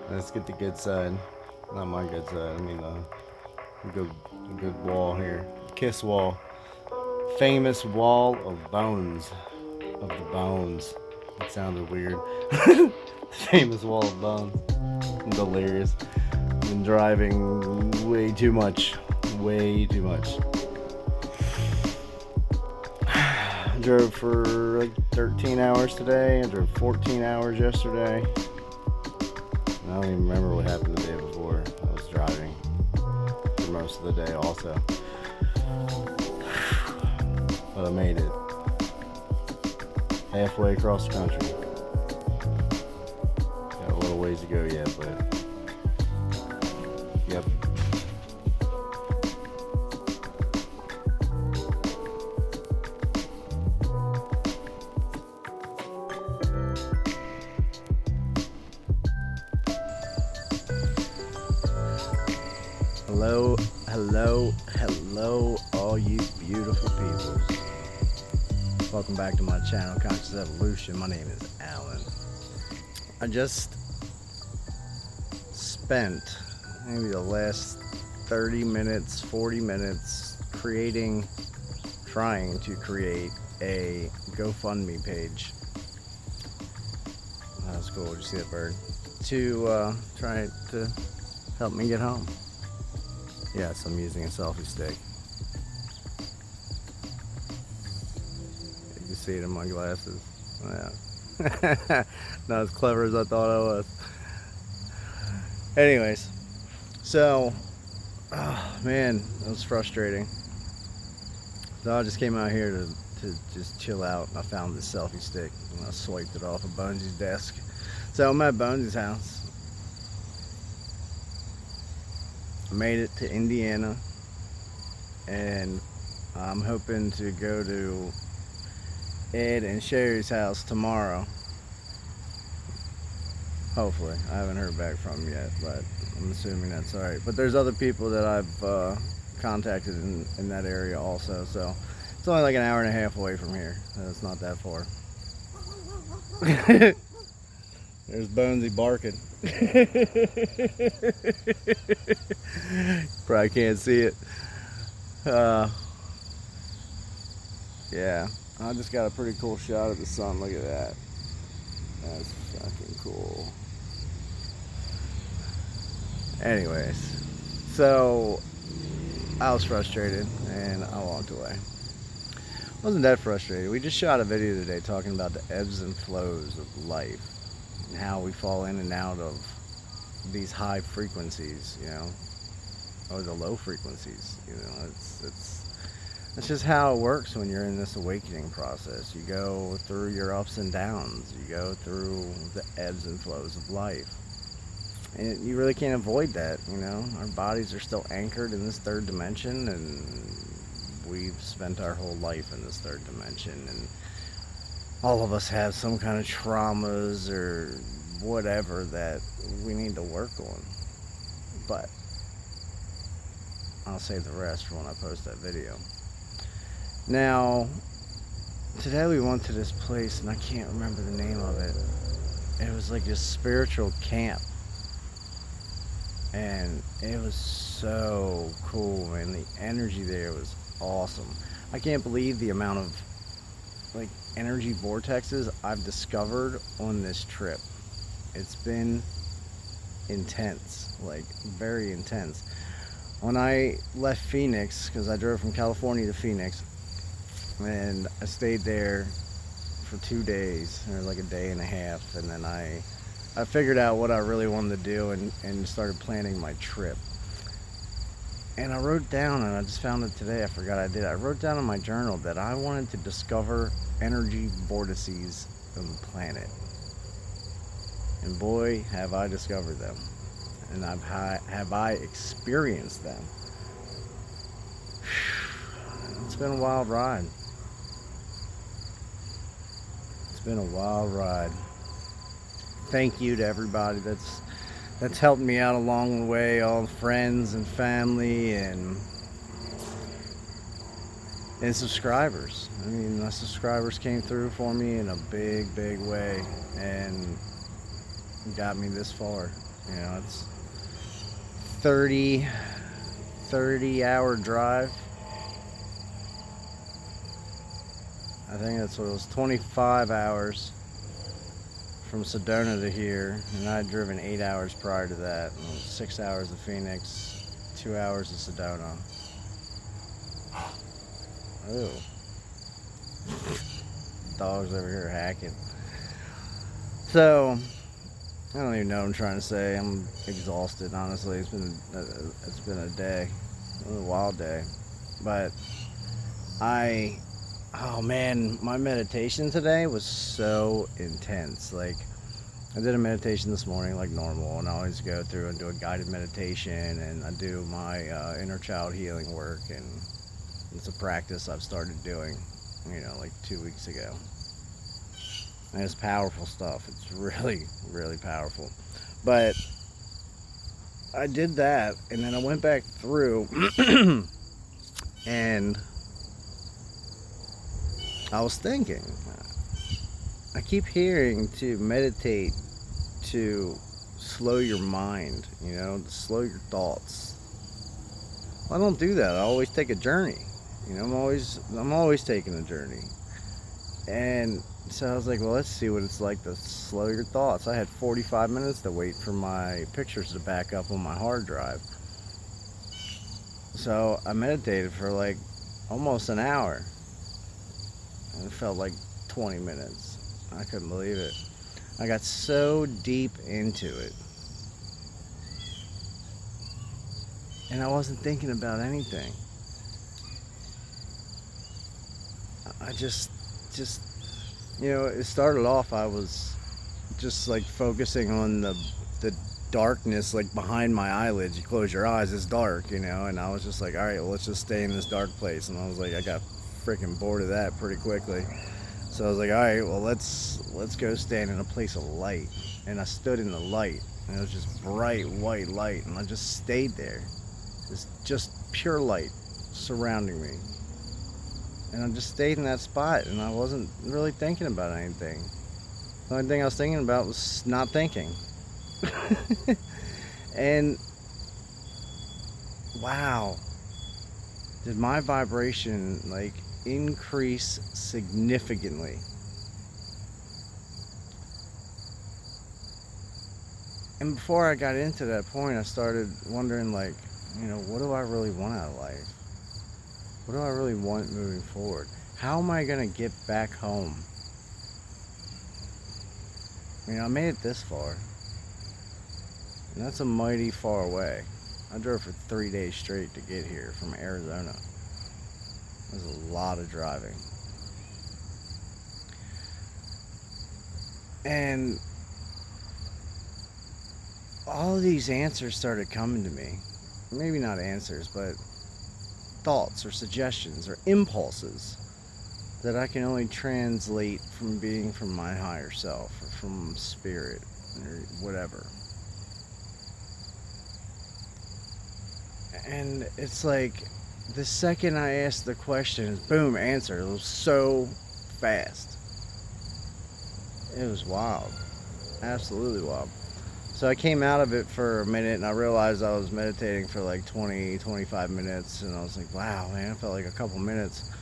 Let's get the good side. Not my good side. I mean, a good wall here. Kiss wall. Famous wall of bones. Of the bones. It sounded weird. Famous wall of bones. I'm delirious. I've been driving way too much. Way too much. I drove for like 13 hours today. I drove 14 hours yesterday. I don't even remember what happened the day before. I was driving for most of the day also. But I made it. Halfway across the country. Got a little ways to go yet, but yep. Hello, hello, hello, all you beautiful people. Welcome back to my channel, Conscious Evolution. My name is Alan. I just spent maybe the last 30 minutes, 40 minutes trying to create a GoFundMe page. That's cool. Did you see that bird? To try to help me get home. Yes, I'm using a selfie stick. You can see it in my glasses. Yeah. Not as clever as I thought I was. Anyways, so, oh man, it was frustrating. So I just came out here to just chill out. I found this selfie stick and I swiped it off of Bonesy's desk. So I'm at Bonesy's house. I made it to Indiana, and I'm hoping to go to Ed and Sherry's house tomorrow. Hopefully. I haven't heard back from them yet, but I'm assuming that's alright. But there's other people that I've contacted in that area also, so it's only like an hour and a half away from here. So it's not that far. There's Bonesy barking. Probably can't see it. Yeah, I just got a pretty cool shot of the sun. Look at that. That's fucking cool. Anyways, so I was frustrated and I walked away. Wasn't that frustrated. We just shot a video today talking about the ebbs and flows of life and how we fall in and out of these high frequencies, you know, or the low frequencies. You know, it's just how it works when you're in this awakening process. You go through your ups and downs. You go through the ebbs and flows of life, and you really can't avoid that. You know, our bodies are still anchored in this third dimension, and we've spent our whole life in this third dimension, and all of us have some kind of traumas or whatever that we need to work on. But I'll save the rest for when I post that video. Now, today we went to this place, and I can't remember the name of it. It was like this spiritual camp, and it was so cool, man. The energy there was awesome. I can't believe the amount of like energy vortexes I've discovered on this trip. It's been intense, like very intense. When I left Phoenix, because I drove from California to Phoenix, and I stayed there for 2 days, or like a day and a half, and then I figured out what I really wanted to do and started planning my trip. And I wrote down, and I just found it today, I forgot I did. I wrote down in my journal that I wanted to discover energy vortices on the planet. And boy, have I discovered them. And have I experienced them. It's been a wild ride. It's been a wild ride. Thank you to everybody that's helped me out along the way, all the friends and family and subscribers. I mean, my subscribers came through for me in a big way, and got me this far. You know, it's 30 hour drive. I think that's what it was, 25 hours from Sedona to here, and I'd driven 8 hours prior to that. 6 hours to Phoenix, 2 hours to Sedona. Oh, dog's over here hacking. So I don't even know what I'm trying to say. I'm exhausted, honestly. It's been a day, a wild day, but oh man, my meditation today was so intense. Like, I did a meditation this morning like normal, and I always go through and do a guided meditation, and I do my inner child healing work, and it's a practice I've started doing, like 2 weeks ago. And it's powerful stuff. It's really, really powerful. But I did that, and then I went back through, and I was thinking, I keep hearing to meditate, to slow your mind, to slow your thoughts. Well, I don't do that. I always take a journey. I'm always taking a journey. And so I was like, well, let's see what it's like to slow your thoughts. I had 45 minutes to wait for my pictures to back up on my hard drive. So I meditated for like almost an hour. And it felt like 20 minutes. I couldn't believe it. I got so deep into it. And I wasn't thinking about anything. I just it started off, I was just like focusing on the darkness, like behind my eyelids. You close your eyes, it's dark, and I was just like, all right, well, let's just stay in this dark place. And I was like, I got freaking bored of that pretty quickly. So I was like, all right, well, let's go stand in a place of light. And I stood in the light, and it was just bright white light, and I just stayed there. It's just pure light surrounding me. And I just stayed in that spot, and I wasn't really thinking about anything. The only thing I was thinking about was not thinking. And wow, did my vibration like increase significantly. And before I got into that point, I started wondering, like, what do I really want out of life? What do I really want moving forward? How am I going to get back home? I made it this far. And that's a mighty far away. I drove for 3 days straight to get here from Arizona. It was a lot of driving. And all of these answers started coming to me. Maybe not answers, but thoughts or suggestions or impulses that I can only translate from being from my higher self or from spirit or whatever. And it's like the second I asked the question, boom, answer. It was so fast. It was wild. Absolutely wild. So I came out of it for a minute, and I realized I was meditating for like 25 minutes, and I was like, wow, man, it felt like a couple minutes.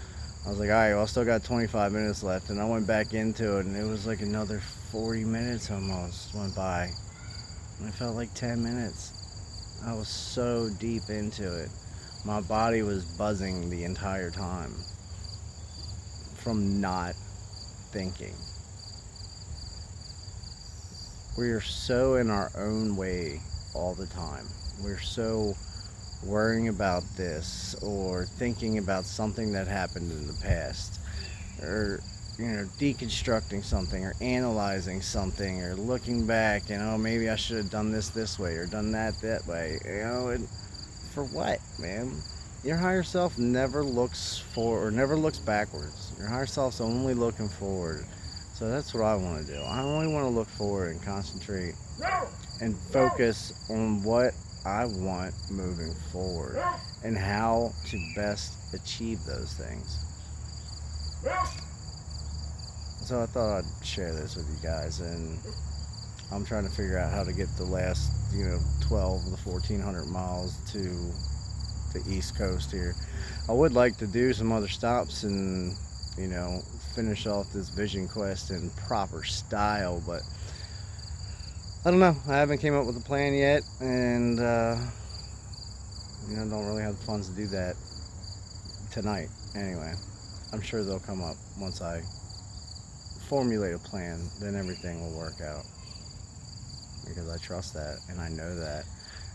I was like, all right, well, I still got 25 minutes left, and I went back into it, and it was like another 40 minutes almost went by, and it felt like 10 minutes. I was so deep into it. My body was buzzing the entire time from not thinking. We are so in our own way all the time. We're so worrying about this or thinking about something that happened in the past, or deconstructing something or analyzing something or looking back and maybe I should have done this way or done that way. And for what, man? Your higher self never looks backwards. Your higher self's only looking forward. So that's what I want to do. I only want to look forward and concentrate and focus on what I want moving forward and how to best achieve those things. So I thought I'd share this with you guys, and I'm trying to figure out how to get the last, 12 of the 1,400 miles to the East Coast here. I would like to do some other stops and, finish off this vision quest in proper style, but I don't know. I haven't came up with a plan yet, and don't really have the funds to do that tonight. Anyway, I'm sure they'll come up once I formulate a plan. Then everything will work out, because I trust that and I know that,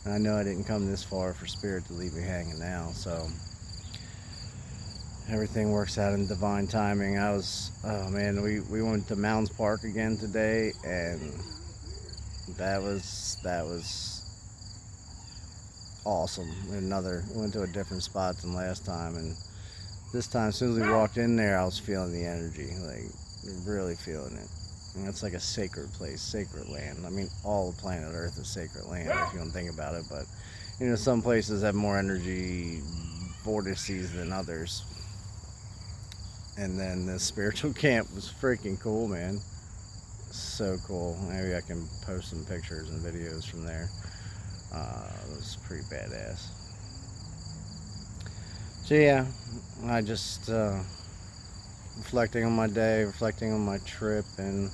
and I know I didn't come this far for Spirit to leave me hanging now. So everything works out in divine timing. Oh man, we went to Mounds Park again today, and that was awesome. We went to a different spot than last time, and this time, as soon as we walked in there, I was feeling the energy, like really feeling it. And it's like a sacred place, sacred land. I mean, all the planet Earth is sacred land if you don't think about it, but some places have more energy vortices than others. And then the spiritual camp was freaking cool, man. So cool. Maybe I can post some pictures and videos from there. It was pretty badass. So yeah, I just reflecting on my day, reflecting on my trip, and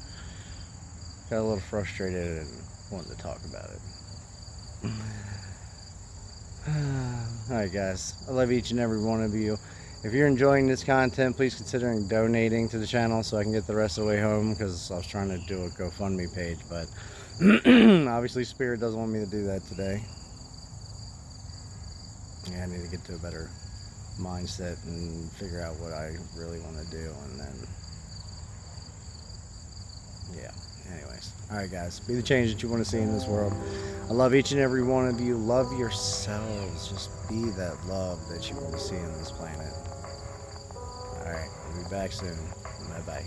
got a little frustrated and wanted to talk about it. Alright guys, I love each and every one of you. If you're enjoying this content, please consider donating to the channel so I can get the rest of the way home, because I was trying to do a GoFundMe page, but obviously Spirit doesn't want me to do that today. Yeah, I need to get to a better mindset and figure out what I really want to do, and then yeah, anyways. Alright guys, be the change that you want to see in this world. I love each and every one of you. Love yourselves. Just be that love that you want to see on this planet. Alright, we'll be back soon. Bye bye.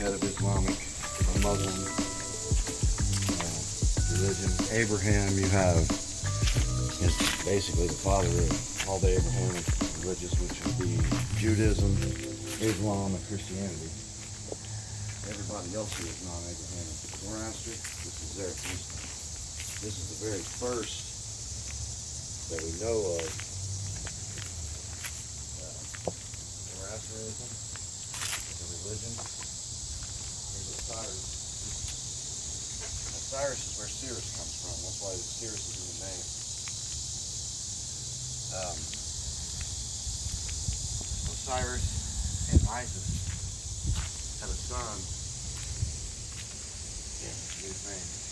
Head of Islamic or Muslim religion. Abraham, you have, is basically the father of all the Abrahamic religions, which would be Judaism, Islam, and Christianity. Everybody else here is non-Abrahamic. Zoroaster, this is Zarathustra. This is the very first that we know of Zoroastrianism as a religion. Osiris. Osiris is where Sirius comes from. That's why the Sirius is in the name. Osiris and Isis had a son. Yeah, his name.